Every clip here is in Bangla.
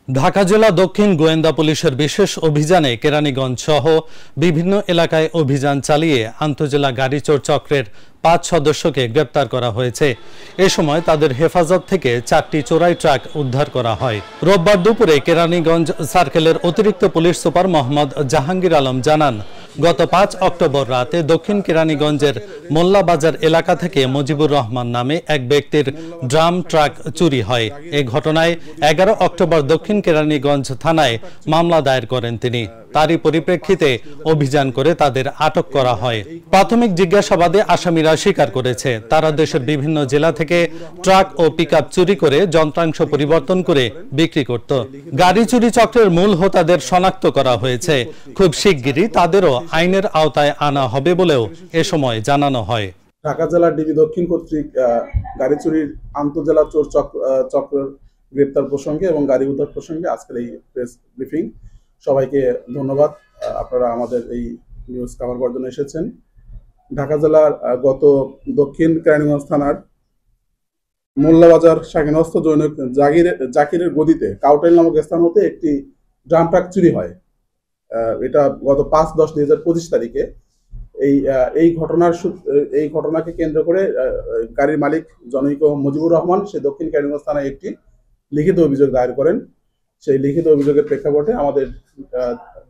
ঢাকা জেলা দক্ষিণ গোয়েন্দা পুলিশের বিশেষ অভিযানে কেরানীগঞ্জ সহ বিভিন্ন এলাকায় অভিযান চালিয়ে আন্তঃজেলা গাড়ি চোর চক্রের ৫ সদস্যকে গ্রেপ্তার করা হয়েছে। এ সময় তাদের হেফাজত থেকে ৪টি চোরাই ট্রাক উদ্ধার করা হয়। রোববার দুপুরে কেরানীগঞ্জ সার্কেলের অতিরিক্ত পুলিশ সুপার মোহাম্মদ জাহাঙ্গীর আলম জানান, গত ৫ অক্টোবর রাতে দক্ষিণ কেরানীগঞ্জের মোল্লাবাজার এলাকা থেকে মুজিবুর রহমান নামে এক ব্যক্তির ড্রাম ট্রাক চুরি হয়। এ ঘটনায় ১১ অক্টোবর দক্ষিণ কেরানীগঞ্জ থানায় মামলা দায়ের করেন তিনি। তারই পরিপ্রেক্ষিতে অভিযান করে তাদের আটক করা হয়। প্রাথমিক জিজ্ঞাসাবাদে আসামিরা স্বীকার করেছে তারা দেশের বিভিন্ন জেলা থেকে ট্রাক ও পিকআপ চুরি করে যন্ত্রাংশ পরিবর্তন করে বিক্রি করত। গাড়ি চুরি চক্রের মূল হোতাদের শনাক্ত করা হয়েছে। খুব শিগগিরই তাদেরও আইনের আওতায় আনা হবে বলেও এ সময় জানানো হয়। ঢাকা জেলার ডিবি দক্ষিণ কর্তৃক গাড়ি চুরির আন্তঃজেলা চোর চক্র গ্রেপ্তার প্রসঙ্গে এবং গাড়ি উদ্ধার প্রসঙ্গে আজকের এই প্রেস ব্রিফিং। সবাইকে ধন্যবাদ, আপনারা আমাদের এই নিউজ কভার করার জন্য এসেছেন। ঢাকা জেলার গত দক্ষিণ কেরানীগঞ্জ থানার মোল্লাবাজার শাকিনস্থ জৈনক জাকিরের গদিতে কাউটাইল নামক স্থান হতে একটি ড্রাম ট্রাক চুরি হয়। এটা গত ৫/১০/২০২৫ তারিখে। এই ঘটনাকে কেন্দ্র করে গাড়ির মালিক জনৈক মুজিবুর রহমান সে দক্ষিণ কেরানীগঞ্জ থানায় একটি লিখিত অভিযোগ দায়ের করেন। সেই লিখিত অভিযোগের প্রেক্ষাপটে আমাদের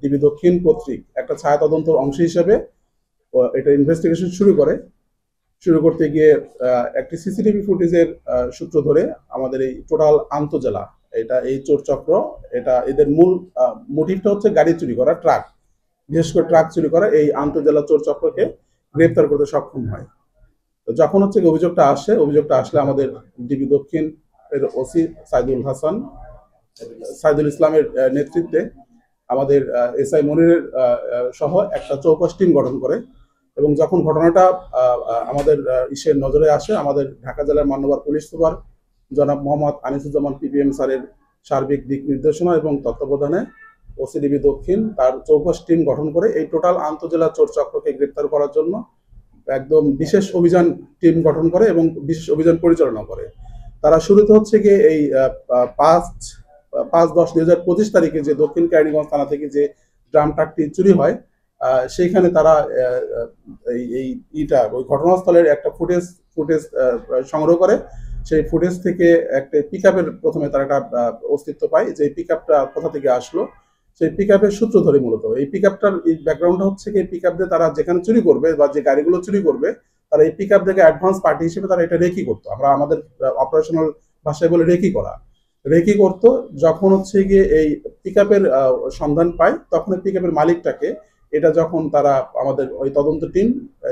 ডিবি দক্ষিণ কর্তৃক একটা ছায়া তদন্তর অংশ হিসেবে এটা ইনভেস্টিগেশন শুরু করতে গিয়ে একটি সিসিটিভি ফুটেজের সূত্র ধরে আমাদের এই টোটাল আন্তঃজেলা এই চোর চক্র এদের মূল মোটিভটা হচ্ছে গাড়ি চুরি করা, ট্রাক, বিশেষ করে ট্রাক চুরি করা। এই আন্তঃজেলা চোর চক্রকে গ্রেপ্তার করতে সক্ষম হয়। তো যখন হচ্ছে অভিযোগটা আসলে আমাদের ডিবি দক্ষিণ এর ওসি সাইদুল ইসলামের নেতৃত্বে আমাদের এসআই মনিরের সহ একটা চৌকস টিম গঠন করে এবং যখন ঘটনাটা আমাদের নজরে আসে, আমাদের ঢাকা জেলার মান্যবর পুলিশ সুপার জনাব মোহাম্মদ আনিসুজ্জামান পিপিএম স্যারের সার্বিক দিক নির্দেশনা এবং তত্ত্বাবধানে ওসি ডিবি দক্ষিণ তার চৌকস টিম গঠন করে এই টোটাল আন্তঃজেলা চোর চক্রকে গ্রেপ্তার করার জন্য একদম বিশেষ অভিযান টিম গঠন করে এবং বিশেষ অভিযান পরিচালনা করে। তারা শুরুতে হচ্ছে গিয়ে এই ৫/১০/২০২৫ তারিখে যে দক্ষিণ কেরানীগঞ্জ থানা থেকে যে ড্রাম ট্রাকটি চুরি হয়, সেইখানে তারা ওই ঘটনাস্থলের একটা ফুটেজ সংগ্রহ করে। সেই ফুটেজ থেকে একটা পিকআপের প্রথমে তারা একটা অস্তিত্ব পায় যে পিকআপটা কোথা থেকে আসলো। সেই পিকআপের সূত্র ধরে মূলত এই পিকআপটার ব্যাকগ্রাউন্ডটা হচ্ছে কি, পিকআপ দিয়ে তারা যেখানে চুরি করবে বা যে গাড়িগুলো চুরি করবে তারা এই পিকআপ থেকে অ্যাডভান্স পার্টি হিসেবে তারা এটা রেকি করতো। আমরা আমাদের অপারেশনাল ভাষায় বলে রেকি করতো। যখন হচ্ছে গিয়ে এই পিকআপের সন্ধান পায় তখন পিকআপের মালিকটাকে এটা যখন তারা আমাদের ওই তদন্ত টিম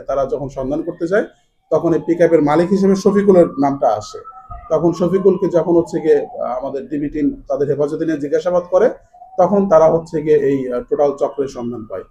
তারা যখন সন্ধান করতে যায় তখন এই পিকআপের মালিক হিসেবে শফিকুলের নামটা আসে। তখন শফিকুলকে যখন হচ্ছে গিয়ে আমাদের ডিবি টিম তাদের হেফাজতে নিয়ে জিজ্ঞাসাবাদ করে তখন তারা হচ্ছে গিয়ে এই টোটাল চক্রের সন্ধান পায়।